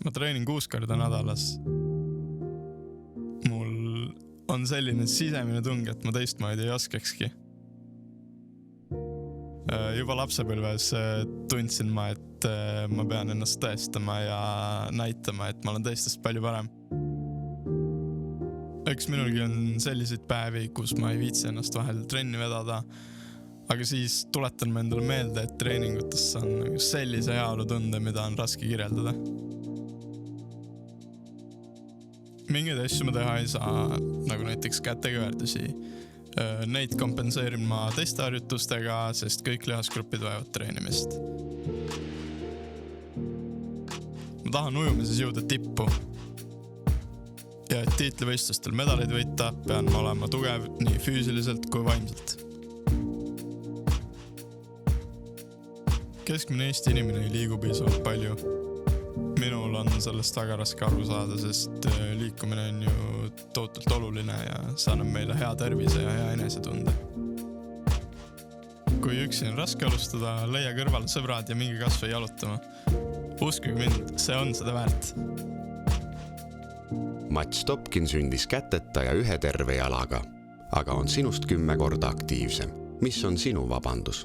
ma treenin 6 korda nädalas. Mul on selline sisemine tung, et ma teistmoodi ei oskakski. Juba lapsepõlves tundsin ma, et ma pean ennast tõestama ja näitama, et ma olen teistest palju parem. Eks minulgi on selliseid päevi, kus ma ei viitsi ennast vahel trenni vedada, aga siis tuletan ma endale meelde, et treeningutes on sellise heaolutunde, mida on raske kirjeldada. Mingeid asju ma teha ei saa, nagu näiteks käteköördusi. Neid kompenseerin ma teiste harjutustega, sest kõik lihasgrupid vajavad treenimist. Ma tahan ujumises jõuda tippu. Ja et tiitlivõistlustel medaleid võita, pean ma olema tugev nii füüsiliselt kui vaimselt. Keskmine Eesti inimene ei liigu piisavalt palju. Minul on sellest väga raske aru saada, sest liikumine on ju tohutult oluline ja see annab meile hea tervise ja hea enesetunde. Kui üksi on raske alustada, leia kõrvale sõbrad ja minge kas või jalutama. Uskuge mind, see on seda väärt. Mats Topkin sündis käteta ja 1 terve jalaga, aga on sinust 10 korda aktiivsem. Mis on sinu vabandus?